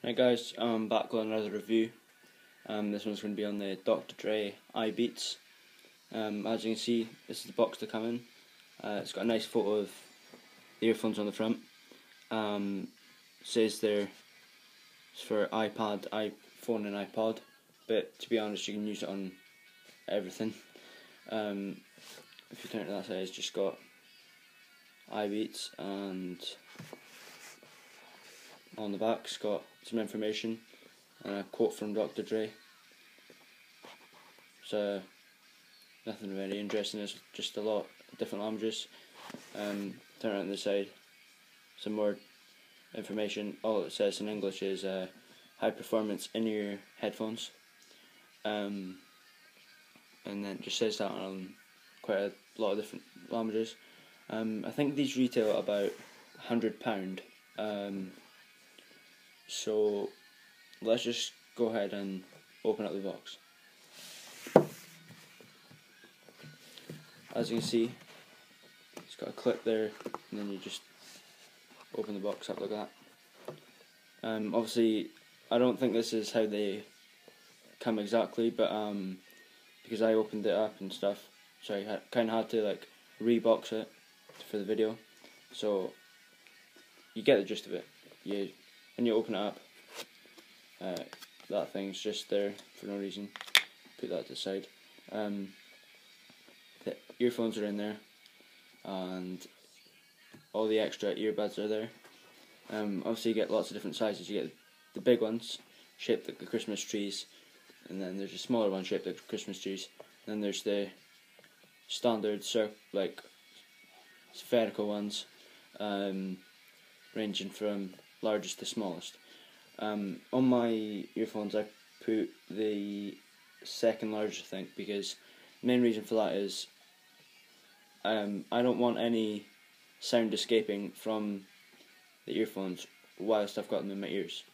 Right guys, I'm back with another review. This one's going to be on the Dr. Dre iBeats. As you can see, this is the box to come in. It's got a nice photo of the earphones on the front. Says there it's for iPad, iPhone and iPod, but to be honest you can use it on everything. If you turn to that side, it's just got iBeats, and on the back it's got some information and a quote from Dr. Dre. So nothing very interesting, it's just a lot of different languages. Turn around to the side, some more information. All it says in English is high performance in-ear headphones, and then it just says that on quite a lot of different languages. I think these retail at about £100. So let's just go ahead and open up the box. As you can see, it's got a clip there, and then you just open the box up like that. Obviously I don't think this is how they come exactly, but because I opened it up and stuff, so I kind of had to like rebox it for the video. So you get the gist of it. When you open it up, that thing's just there for no reason. Put that to the side. The earphones are in there, and all the extra earbuds are there. Obviously you get lots of different sizes. You get the big ones shaped like the Christmas trees, and then there's a smaller one shaped like Christmas trees, and then there's the standard like spherical ones, ranging from largest to smallest. On my earphones I put the second largest, I think, because the main reason for that is I don't want any sound escaping from the earphones whilst I've got them in my ears.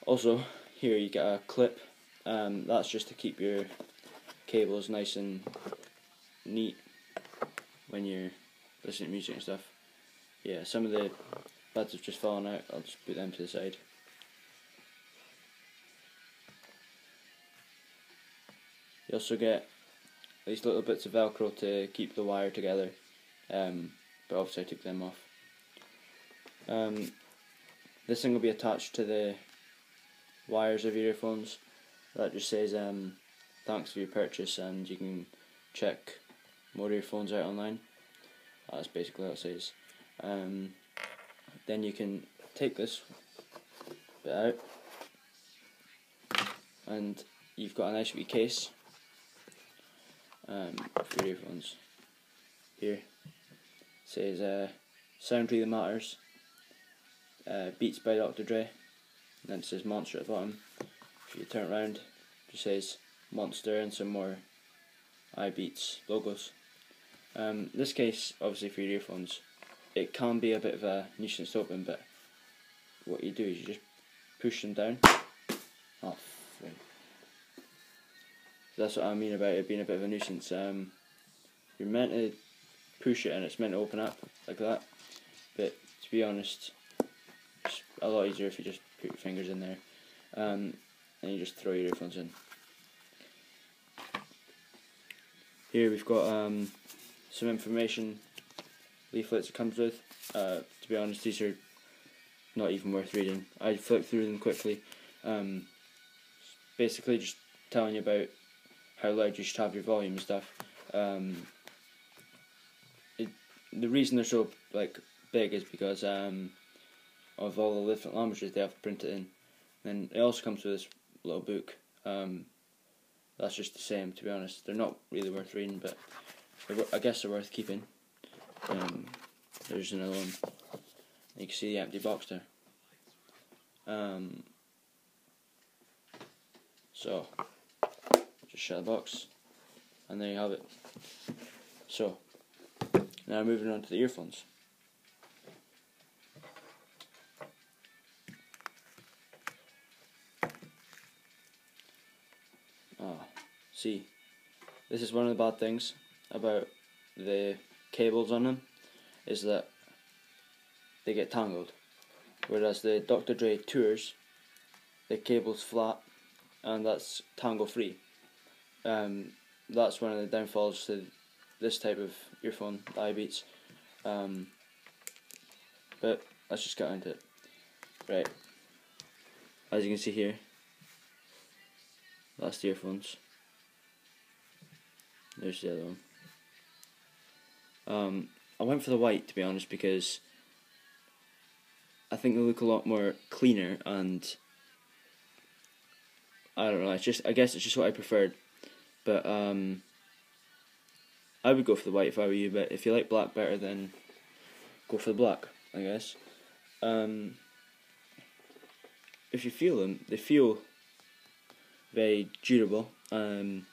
Also, here you get a clip. That's just to keep your cables nice and neat when you're listening to music and stuff. Yeah, some of the buds have just fallen out. I'll just put them to the side. You also get these little bits of Velcro to keep the wire together, but obviously I took them off. This thing will be attached to the wires of your earphones. That just says thanks for your purchase, and you can check more earphones out online. That's basically what it says. Then you can take this bit out, and you've got a nice wee case for your earphones. Here it says sound really matters, Beats by Dr. Dre, and then it says Monster at the bottom. If you turn it around, it just says Monster and some more iBeats logos. This case, obviously for your earphones, it can be a bit of a nuisance to open, but what you do is you just push them down. Oh, right. That's what I mean about it being a bit of a nuisance. You're meant to push it and it's meant to open up like that, but to be honest, it's a lot easier if you just put your fingers in there, and you just throw your earphones in. Here we've got some information leaflets it comes with. To be honest, these are not even worth reading. I flipped through them quickly. Basically just telling you about how loud you should have your volume and stuff. The reason they're so big is because of all the different languages they have printed in. And it also comes with this little book. That's just the same, to be honest. They're not really worth reading, but I guess they're worth keeping. There's another one. You can see the empty box there. So just shut the box, and there you have it. So now moving on to the earphones. See, this is one of the bad things about the cables on them, is that they get tangled. Whereas the Dr. Dre Tours the cable's flat, and that's tangle free. That's one of the downfalls to this type of earphone, the iBeats. But let's just get into it. Right, as you can see here, that's the earphones. There's the other one. I went for the white, to be honest, because I think they look a lot more cleaner, and I don't know, I guess it's just what I preferred. But I would go for the white if I were you, but if you like black better, then go for the black, I guess. If you feel them, they feel very durable, and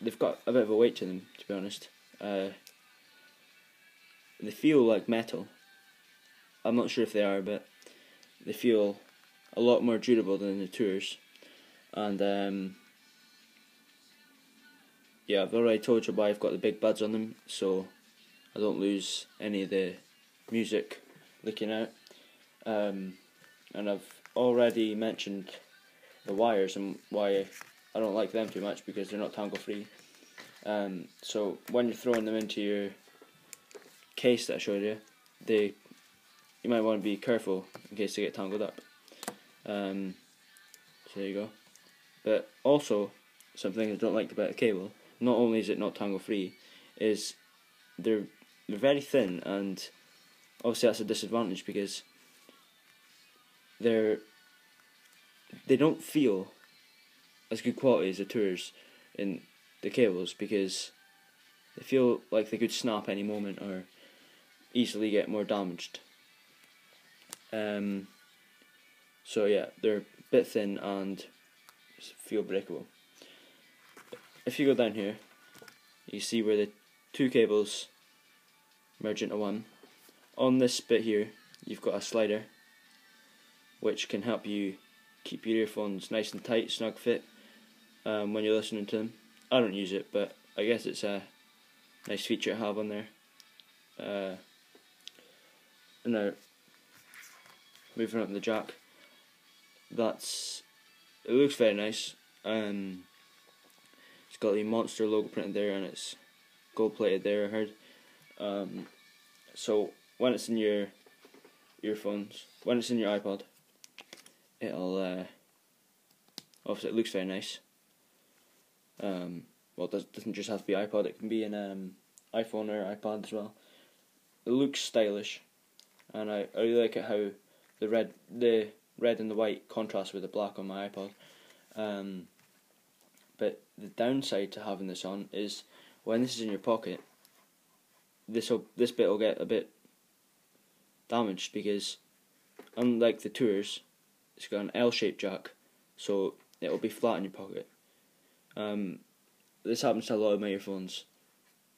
they've got a bit of a weight to them, to be honest. They feel like metal. I'm not sure if they are, but they feel a lot more durable than the Tours. And yeah, I've already told you why I've got the big buds on them, so I don't lose any of the music leaking out. And I've already mentioned the wires and why I don't like them too much, because they're not tangle free. So when you're throwing them into your case that I showed you, you might want to be careful in case they get tangled up. So there you go. But also, something I don't like about the cable, not only is it not tangle free, is they're very thin, and obviously that's a disadvantage because they don't feel as good quality as the Tours in the cables, because they feel like they could snap any moment or easily get more damaged. So yeah, they're a bit thin and feel breakable. If you go down here, you see where the two cables merge into one. On this bit here, you've got a slider which can help you keep your earphones nice and tight, snug fit, when you're listening to them. I don't use it, but I guess it's a nice feature to have on there. Now, moving on to the jack, it looks very nice. It's got the Monster logo printed there, and it's gold plated there, I heard. So when it's in your earphones, when it's in your iPod, it'll obviously it looks very nice. Well, it doesn't just have to be iPod; it can be an iPhone or iPad as well. It looks stylish, and I really like it how the red and the white contrast with the black on my iPod. But the downside to having this on is when this is in your pocket, this bit will get a bit damaged, because unlike the Tours, it's got an L-shaped jack, so it will be flat in your pocket. This happens to a lot of my earphones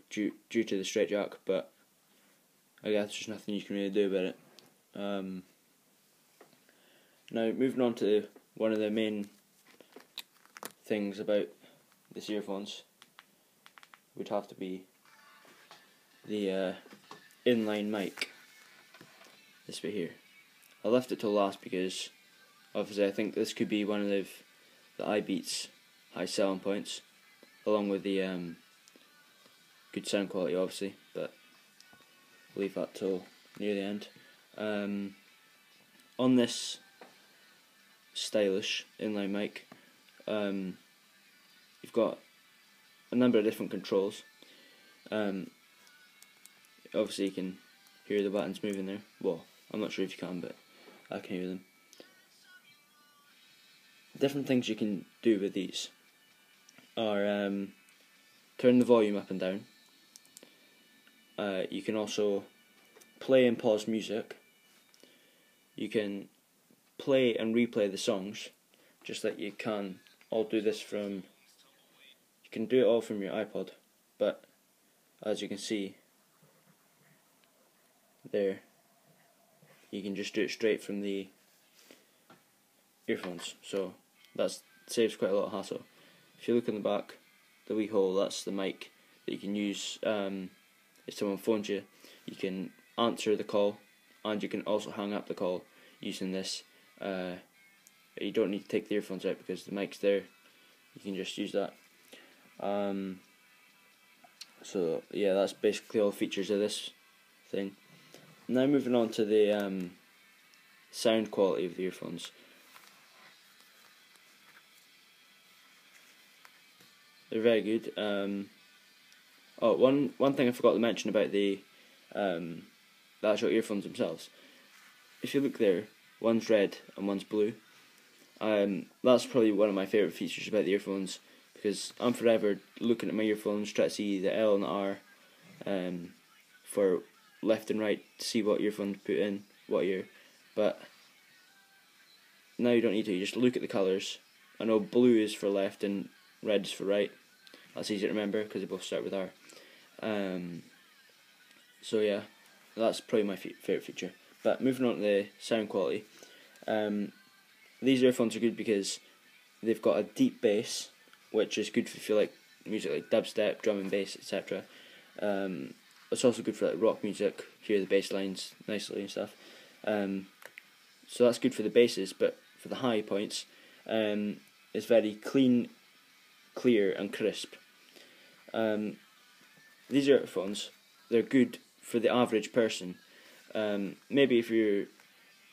due to the straight jack, but I guess there's nothing you can really do about it. Now, moving on to one of the main things about this earphones would have to be the inline mic. This bit here. I left it till last because obviously I think this could be one of the iBeats high selling points, along with the good sound quality, obviously, but I'll leave that till near the end. On this stylish inline mic, you've got a number of different controls. Obviously you can hear the buttons moving there. Well, I'm not sure if you can, but I can hear them. Different things you can do with these are turn the volume up and down. You can also play and pause music. You can play and replay the songs, just like you can all do this from. You can do it all from your iPod, but as you can see there, you can just do it straight from the earphones, so that saves quite a lot of hassle. If you look in the back, the wee hole, that's the mic that you can use if someone phones you. You can answer the call, and you can also hang up the call using this you don't need to take the earphones out because the mic's there. You can just use that. So yeah, that's basically all the features of this thing. Now moving on to the sound quality of the earphones. They're very good. One thing I forgot to mention about the actual earphones themselves. If you look there, one's red and one's blue. That's probably one of my favourite features about the earphones, because I'm forever looking at my earphones, trying to see the L and the R for left and right to see what earphones put in what ear. But now you don't need to, you just look at the colours. I know blue is for left and red is for right. That's easy to remember because they both start with R. So yeah, that's probably my favourite feature. But moving on to the sound quality. These earphones are good because they've got a deep bass, which is good if you like music like dubstep, drum and bass, etc. It's also good for like rock music, hear the bass lines nicely and stuff. So that's good for the basses, but for the high points, it's very clean, clear and crisp. These earphones, they're good for the average person. Maybe if you're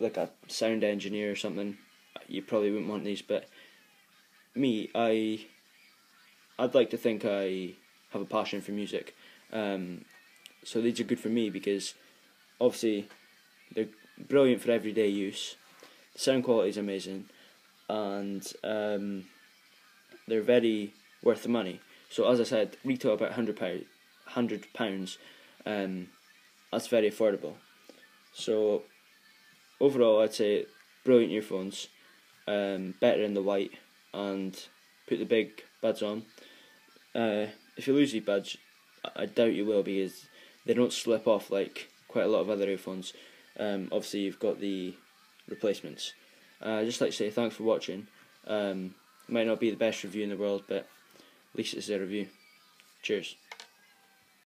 like a sound engineer or something, you probably wouldn't want these, but me, I'd like to think I have a passion for music. So these are good for me because obviously they're brilliant for everyday use. The sound quality is amazing, and they're very worth the money. So as I said, retail about £100. That's very affordable. So overall, I'd say brilliant earphones. Better in the white, and put the big buds on. If you lose these buds, I doubt you will, because they don't slip off like quite a lot of other earphones. Obviously you've got the replacements. I'd just like to say thanks for watching. Might not be the best review in the world, but at least it's a review. Cheers.